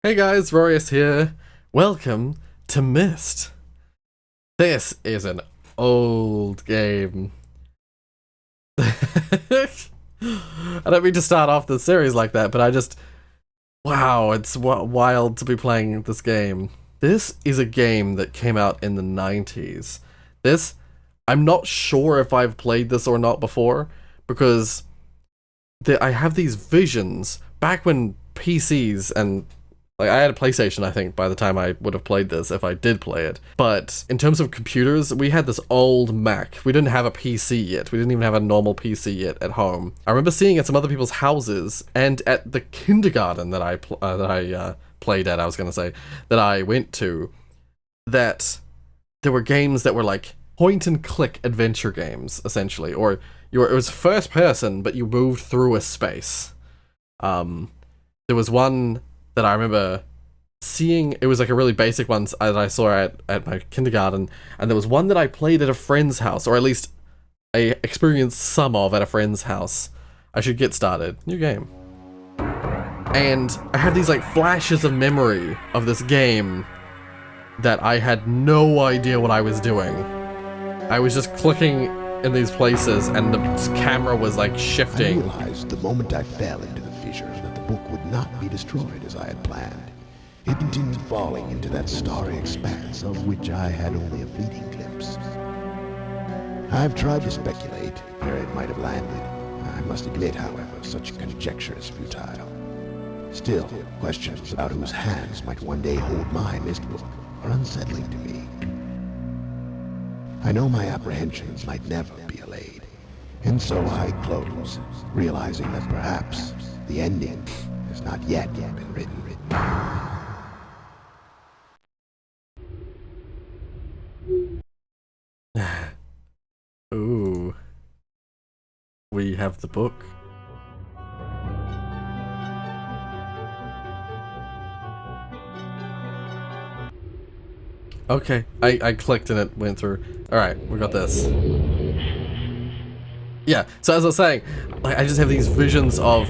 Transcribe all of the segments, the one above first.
Hey guys, Rorius here. Welcome to Myst. This is an old game. I don't mean to start off the series like that, but wow, it's wild to be playing this game. This is a game that came out in the 90s. I'm not sure if I've played this or not before, because I have these visions back when PCs and I had a PlayStation, I think, by the time I would have played this, if I did play it. But in terms of computers, we had this old Mac. We didn't have a PC yet. We didn't even have a normal PC yet at home. I remember seeing at some other people's houses, and at the kindergarten that I played at, that I went to, that there were games that were like point-and-click adventure games, essentially. Or it was first person, but you moved through a space. There was one that I remember seeing. It was like a really basic one that I saw at my kindergarten, and there was one that I played at a friend's house, or at least I experienced some of at a friend's house. I should get started. New game. And I had these like flashes of memory of this game that I had no idea what I was doing. I was just clicking in these places and the camera was like shifting. I realized the moment I fell into the fissure that the book would not be destroyed as I had planned. It continued falling into that starry expanse of which I had only a fleeting glimpse. I've tried to speculate where it might have landed. I must admit, however, such conjecture is futile. Still, questions about whose hands might one day hold my Myst book are unsettling to me. I know my apprehensions might never be allayed, and so I close, realizing that perhaps the ending has not yet been written. Ooh. We have the book. Okay, I clicked and it went through. Alright, we got this. Yeah, so as I was saying, like, I just have these visions of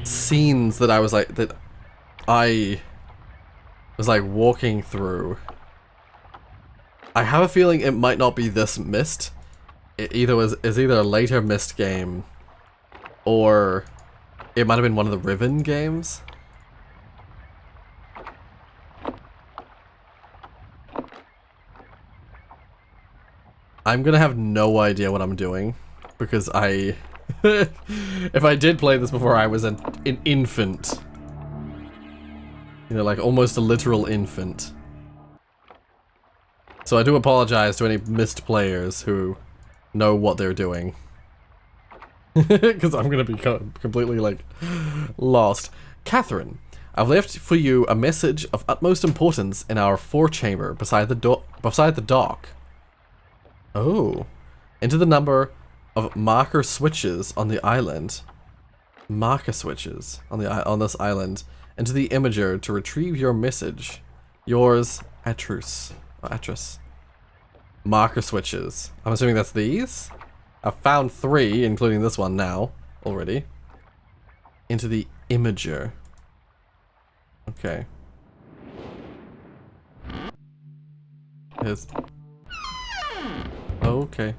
scenes that I was walking through. I have a feeling it might not be this Myst. It is either a later Myst game, or it might have been one of the Riven games. I'm gonna have no idea what I'm doing, because if I did play this before, I was an infant. You know, like almost a literal infant. So I do apologize to any Myst players who know what they're doing. Because I'm gonna be completely, like, lost. Catherine, I've left for you a message of utmost importance in our forechamber beside the dock. Oh. Enter the number of marker switches on the island. Marker switches on this island. Enter the imager to retrieve your message. Yours, Atrus. Marker switches. I'm assuming that's these? I've found 3, including this one now, already. Into the imager. Okay. Here's... Okay.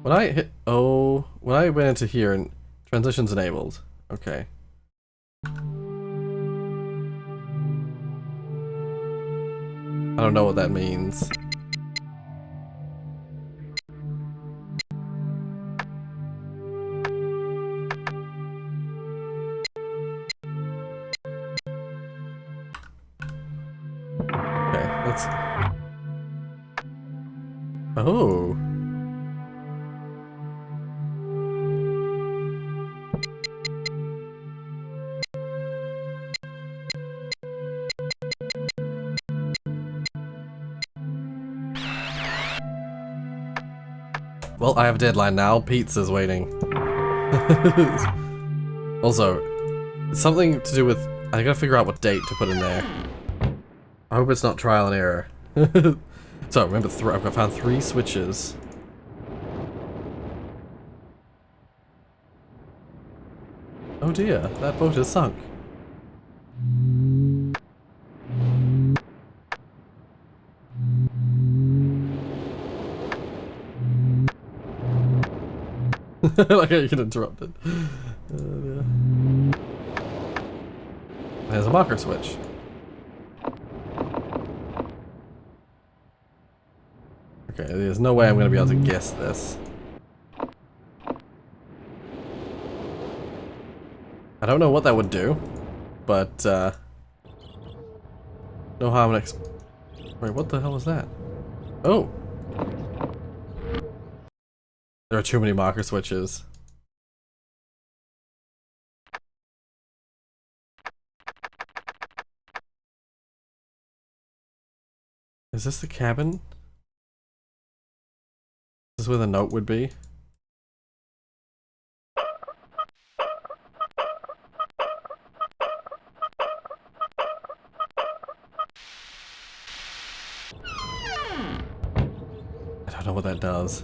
When I went into here and transitions enabled. Okay. I don't know what that means. Okay, let's... Oh. Well, I have a deadline now. Pizza's waiting. Also, it's something to do with... I gotta figure out what date to put in there. I hope it's not trial and error. So, remember, I've found 3 switches. Oh dear, that boat is sunk. Like how you get interrupted. Yeah. There's a marker switch. Okay, there's no way I'm going to be able to guess this. I don't know what that would do, but no harm in wait, what the hell was that? Oh! There are too many marker switches. Is this the cabin? Is this where the note would be? I don't know what that does.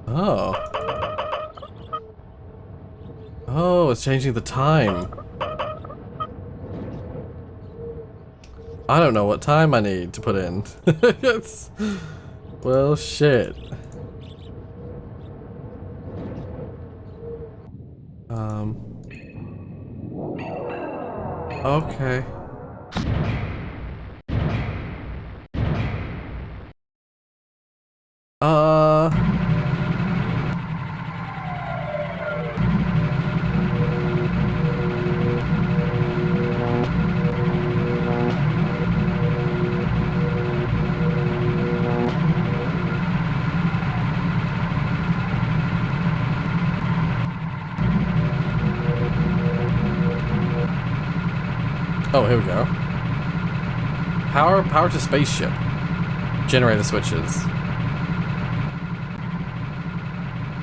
Oh. Oh, it's changing the time. I don't know what time I need to put in. It's... Well, shit. Okay. Oh, here we go. Power to spaceship. Generator switches.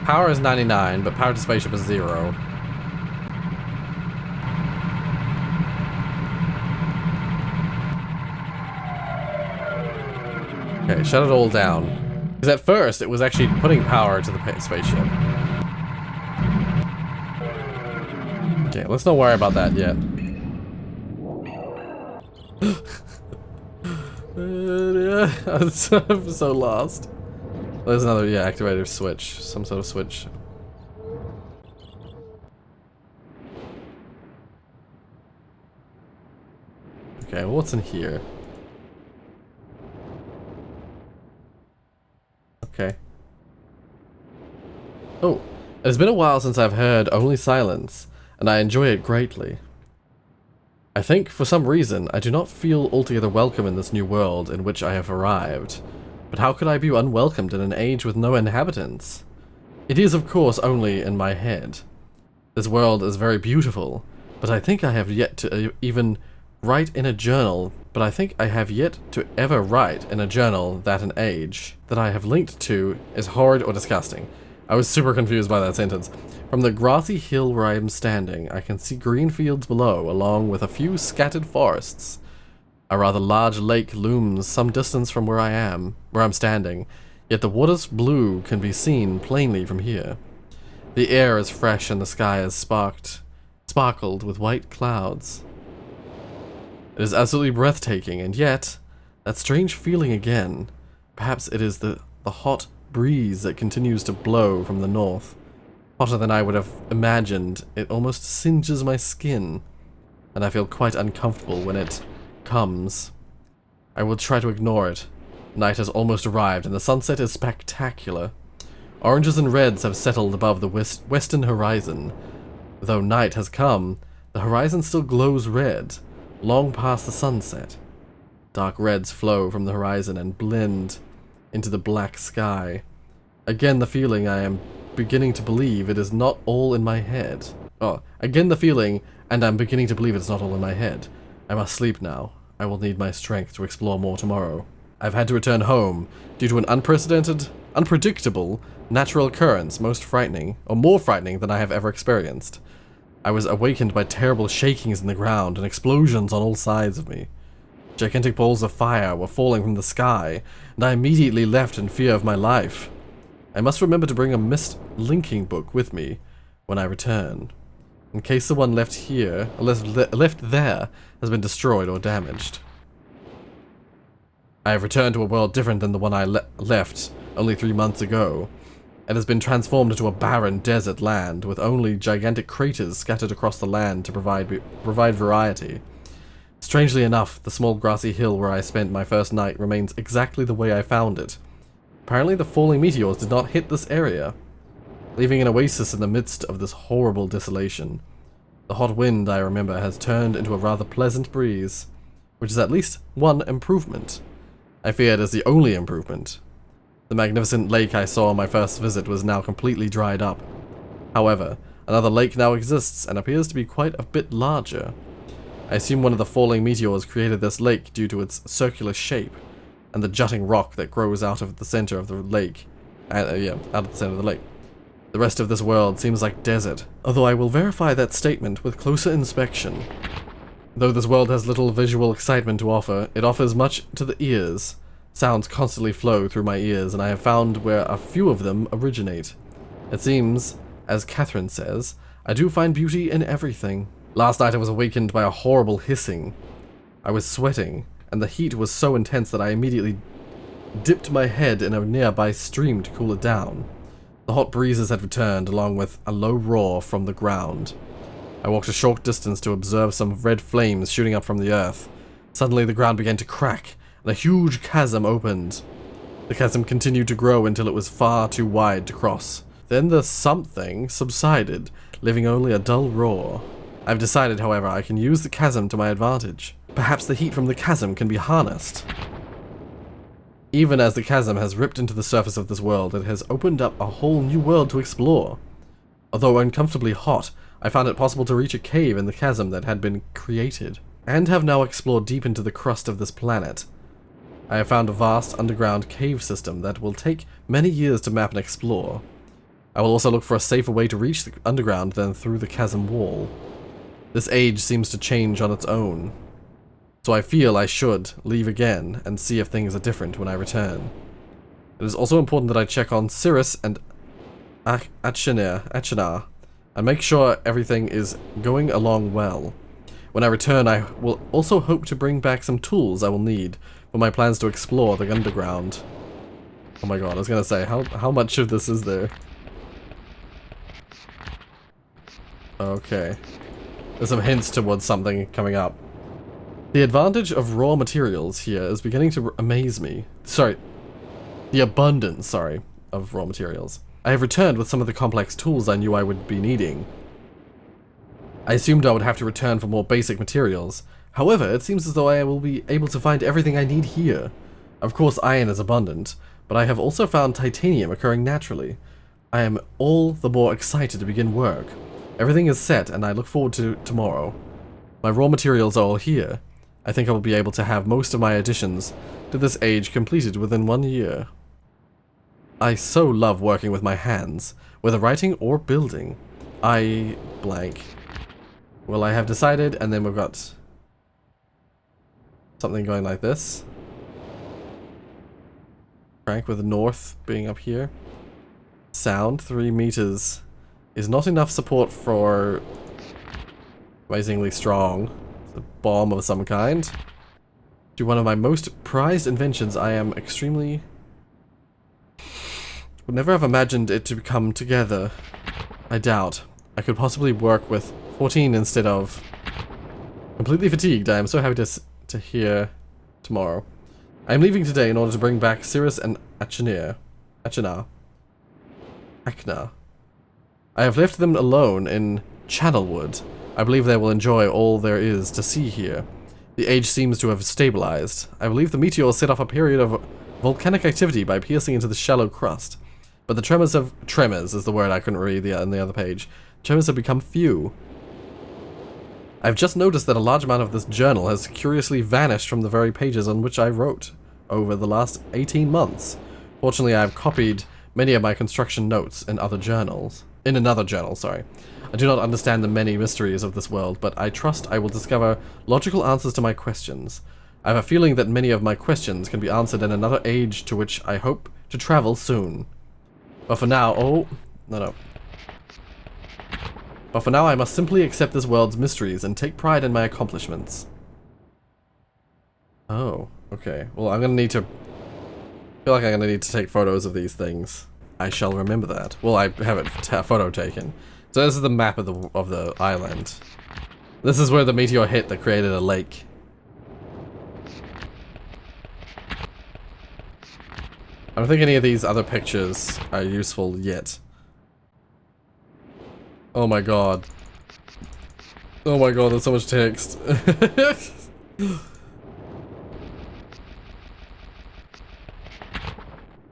Power is 99, but power to spaceship is 0. Okay, shut it all down. Because at first, it was actually putting power to the spaceship. Okay, let's not worry about that yet. I'm so lost. There's another, yeah, activator switch. Some sort of switch. Okay, well, what's in here? Okay. Oh, it has been a while since I've heard only silence, and I enjoy it greatly. I think, for some reason, I do not feel altogether welcome in this new world in which I have arrived. But how could I be unwelcomed in an age with no inhabitants? It is, of course, only in my head. This world is very beautiful, but I think I have yet to even write in a journal, but I think I have yet to ever write in a journal that an age that I have linked to is horrid or disgusting. I was super confused by that sentence. From the grassy hill where I am standing, I can see green fields below, along with a few scattered forests. A rather large lake looms some distance from where I'm standing, yet the water's blue can be seen plainly from here. The air is fresh and the sky is sparkled with white clouds. It is absolutely breathtaking, and yet, that strange feeling again. Perhaps it is the hot breeze that continues to blow from the north. Hotter than I would have imagined, it almost singes my skin, and I feel quite uncomfortable when it comes. I will try to ignore it. Night has almost arrived, and the sunset is spectacular. Oranges and reds have settled above the western horizon. Though night has come, the horizon still glows red, long past the sunset. Dark reds flow from the horizon and blend into the black sky. Again the feeling I am beginning to believe it is not all in my head. Oh, again the feeling, and I'm beginning to believe it's not all in my head. I must sleep now. I will need my strength to explore more tomorrow. I've had to return home due to an unpredictable natural occurrence most frightening, or more frightening than I have ever experienced. I was awakened by terrible shakings in the ground and explosions on all sides of me. Gigantic balls of fire were falling from the sky, and I immediately left in fear of my life. I must remember to bring a Myst linking book with me when I return, in case the one left here, left there, has been destroyed or damaged. I have returned to a world different than the one I left only 3 months ago. It has been transformed into a barren desert land with only gigantic craters scattered across the land to provide variety. Strangely enough, the small grassy hill where I spent my first night remains exactly the way I found it. Apparently the falling meteors did not hit this area, leaving an oasis in the midst of this horrible desolation. The hot wind, I remember, has turned into a rather pleasant breeze, which is at least one improvement. I fear it is the only improvement. The magnificent lake I saw on my first visit was now completely dried up. However, another lake now exists and appears to be quite a bit larger. I assume one of the falling meteors created this lake due to its circular shape and the jutting rock that grows out of the center of the lake. Out of the center of the lake. The rest of this world seems like desert, although I will verify that statement with closer inspection. Though this world has little visual excitement to offer, it offers much to the ears. Sounds constantly flow through my ears, and I have found where a few of them originate. It seems, as Catherine says, I do find beauty in everything. Last night I was awakened by a horrible hissing. I was sweating, and the heat was so intense that I immediately dipped my head in a nearby stream to cool it down. The hot breezes had returned, along with a low roar from the ground. I walked a short distance to observe some red flames shooting up from the earth. Suddenly the ground began to crack, and a huge chasm opened. The chasm continued to grow until it was far too wide to cross. Then the something subsided, leaving only a dull roar. I've decided, however, I can use the chasm to my advantage. Perhaps the heat from the chasm can be harnessed. Even as the chasm has ripped into the surface of this world, it has opened up a whole new world to explore. Although uncomfortably hot, I found it possible to reach a cave in the chasm that had been created, and have now explored deep into the crust of this planet. I have found a vast underground cave system that will take many years to map and explore. I will also look for a safer way to reach the underground than through the chasm wall. This age seems to change on its own, so I feel I should leave again and see if things are different when I return. It is also important that I check on Cirrus and Achenar and make sure everything is going along well. When I return, I will also hope to bring back some tools I will need for my plans to explore the underground. Oh my god, I was gonna say, how much of this is there? Okay. There's some hints towards something coming up. The advantage of raw materials here is beginning to amaze me. Sorry. The abundance, of raw materials. I have returned with some of the complex tools I knew I would be needing. I assumed I would have to return for more basic materials. However, it seems as though I will be able to find everything I need here. Of course, iron is abundant, but I have also found titanium occurring naturally. I am all the more excited to begin work. Everything is set, and I look forward to tomorrow. My raw materials are all here. I think I will be able to have most of my additions to this age completed within 1 year. I so love working with my hands, whether writing or building. I blank. Well, I have decided, and then we've got something going like this. Crank with the north being up here. Sound, 3 meters. Is not enough support for amazingly strong. It's a bomb of some kind. To one of my most prized inventions, I am extremely... would never have imagined it to come together. I doubt. I could possibly work with 14 instead of... Completely fatigued. I am so happy to hear tomorrow. I am leaving today in order to bring back Cirrus and Achenar. I have left them alone in Channelwood. I believe they will enjoy all there is to see here. The age seems to have stabilized. I believe the meteors set off a period of volcanic activity by piercing into the shallow crust. But the tremors is the word I couldn't read on the other page. Tremors have become few. I've just noticed that a large amount of this journal has curiously vanished from the very pages on which I wrote over the last 18 months. Fortunately, I have copied many of my construction notes in another journal, sorry. I do not understand the many mysteries of this world, but I trust I will discover logical answers to my questions. I have a feeling that many of my questions can be answered in another age to which I hope to travel soon. But for now, no. But for now I must simply accept this world's mysteries and take pride in my accomplishments. Oh, okay. Well, I'm gonna need to... I feel like I'm gonna need to take photos of these things. I shall remember that. Well, I have it photo taken. So this is the map of the island. This is where the meteor hit that created a lake. I don't think any of these other pictures are useful yet. Oh my god. Oh my god, there's so much text.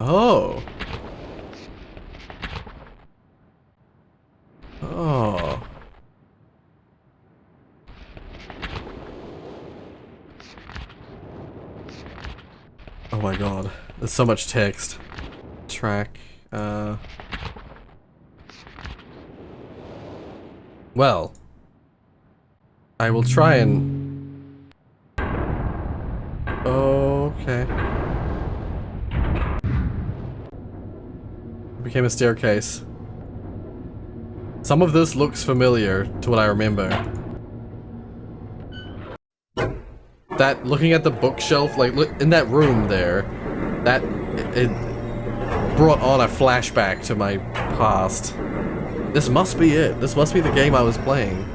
Oh. Oh. Oh my god. There's so much text. Track. Well. I will try and... Okay. It became a staircase. Some of this looks familiar to what I remember. That, looking at the bookshelf, like, look, in that room there, that, it brought on a flashback to my past. This must be it. This must be the game I was playing.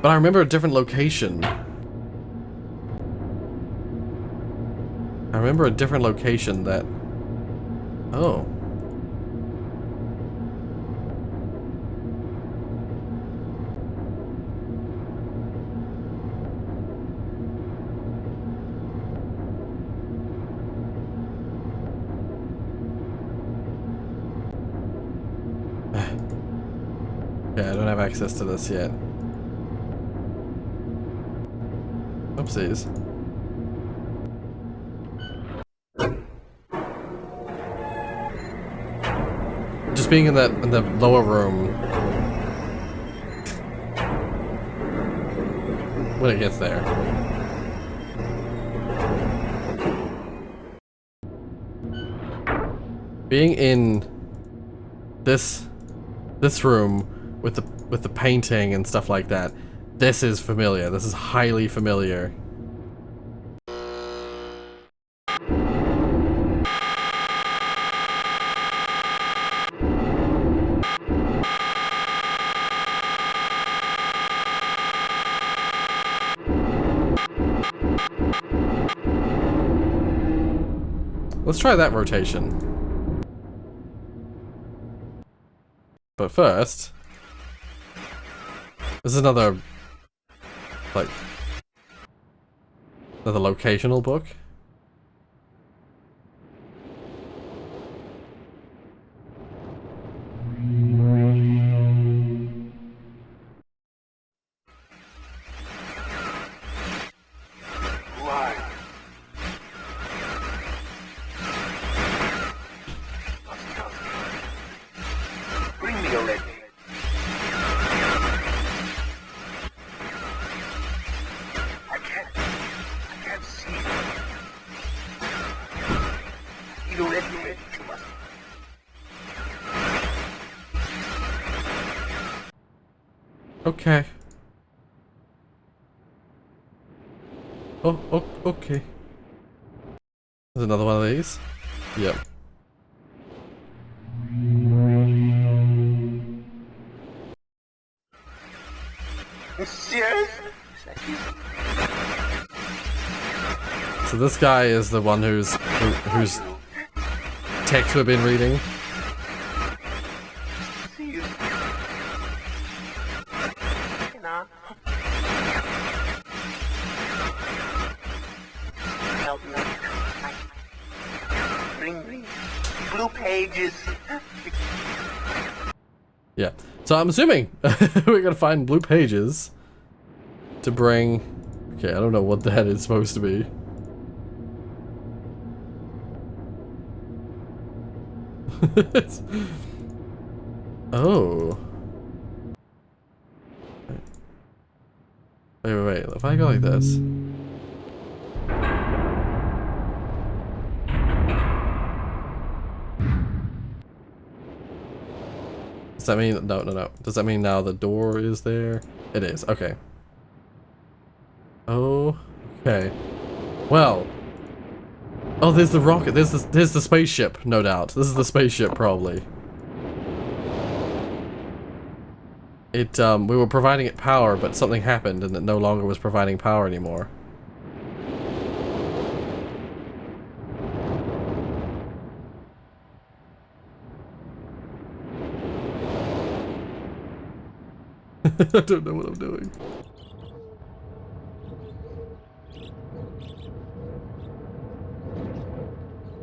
But I remember a different location. I remember a different location that... Oh. Yeah, I don't have access to this yet. Oopsies. Just being in the lower room when it gets there. Being in this room with the painting and stuff like that, this is familiar. This is highly familiar. Let's try that rotation. But first, this is another, like, another locational book. Okay. Oh, okay. There's another one of these. Yep. So this guy is the one whose text we've been reading. Blue pages. Yeah. So I'm assuming we're gonna find blue pages to bring. Okay, I don't know what that is supposed to be. Oh. Wait. If I go like this. Does that mean, no. Does that mean now the door is there? It is, okay. Oh, okay. Well. Oh, there's the rocket, there's the spaceship, no doubt. This is the spaceship, probably. We were providing it power, but something happened and it no longer was providing power anymore. I don't know what I'm doing.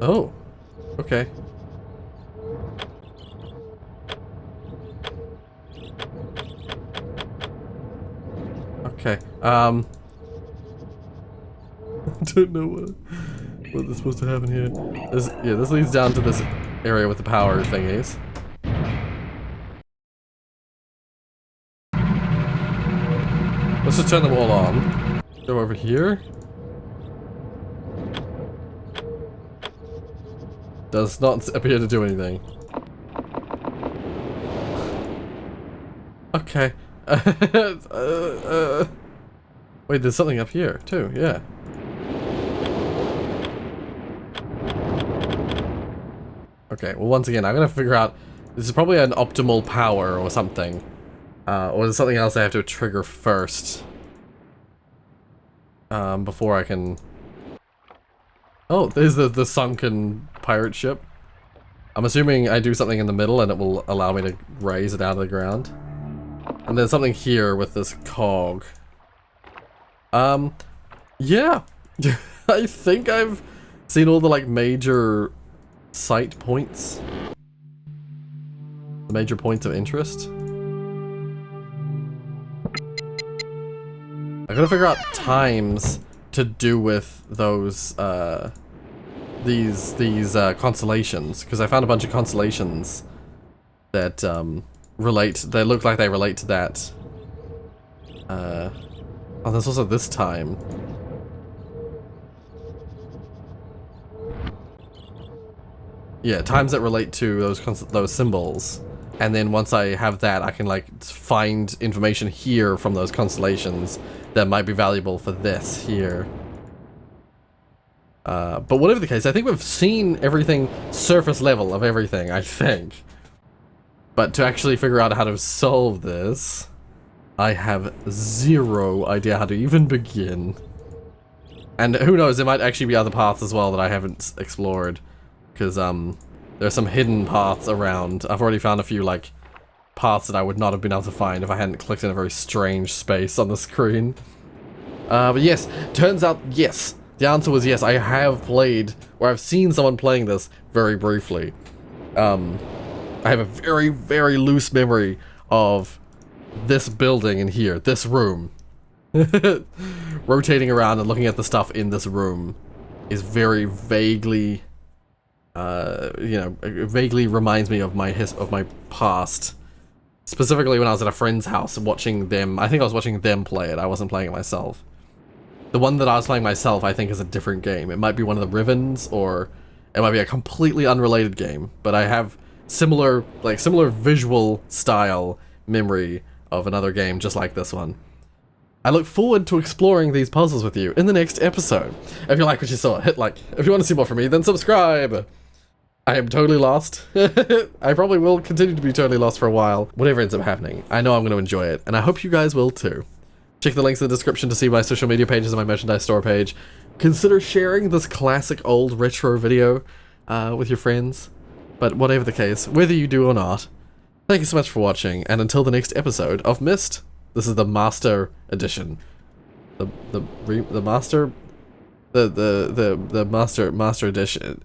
Oh, okay. Okay, I don't know what is supposed to happen here. This leads down to this area with the power thingies. Let's just turn them all on. Go over here. Does not appear to do anything. Okay. Wait, there's something up here too, yeah. Okay, well once again, I'm gonna figure out, this is probably an optimal power or something. Or there's something else I have to trigger first. Before I can... Oh, there's the sunken pirate ship. I'm assuming I do something in the middle and it will allow me to raise it out of the ground. And there's something here with this cog. Yeah. I think I've seen all the, like, major sight points. The major points of interest. I gotta figure out times to do with those, these constellations, because I found a bunch of constellations that, they look like they relate to that. Oh, there's also this time. Yeah, times that relate to those symbols. And then once I have that, I can, like, find information here from those constellations that might be valuable for this here. But whatever the case, I think we've seen everything, surface level of everything, I think. But to actually figure out how to solve this, I have zero idea how to even begin. And who knows, there might actually be other paths as well that I haven't explored. Because, there's some hidden paths around. I've already found a few, like, paths that I would not have been able to find if I hadn't clicked in a very strange space on the screen. But yes, turns out, yes. The answer was yes, I have played, or I've seen someone playing this very briefly. I have a very, very loose memory of this building in here, this room. Rotating around and looking at the stuff in this room is very vaguely... you know, it vaguely reminds me of my past. Specifically when I was at a friend's house watching them. I think I was watching them play it. I wasn't playing it myself. The one that I was playing myself, I think, is a different game. It might be one of the Rivens, or it might be a completely unrelated game. But I have similar visual style memory of another game just like this one. I look forward to exploring these puzzles with you in the next episode. If you like what you saw, hit like. If you want to see more from me, then subscribe. I am totally lost. I probably will continue to be totally lost for a while. Whatever ends up happening, I know I'm going to enjoy it, and I hope you guys will too. Check the links in the description to see my social media pages and my merchandise store page. Consider sharing this classic old retro video with your friends. But whatever the case, whether you do or not, thank you so much for watching, and until the next episode of Myst. This is the Master Edition. The Master Edition.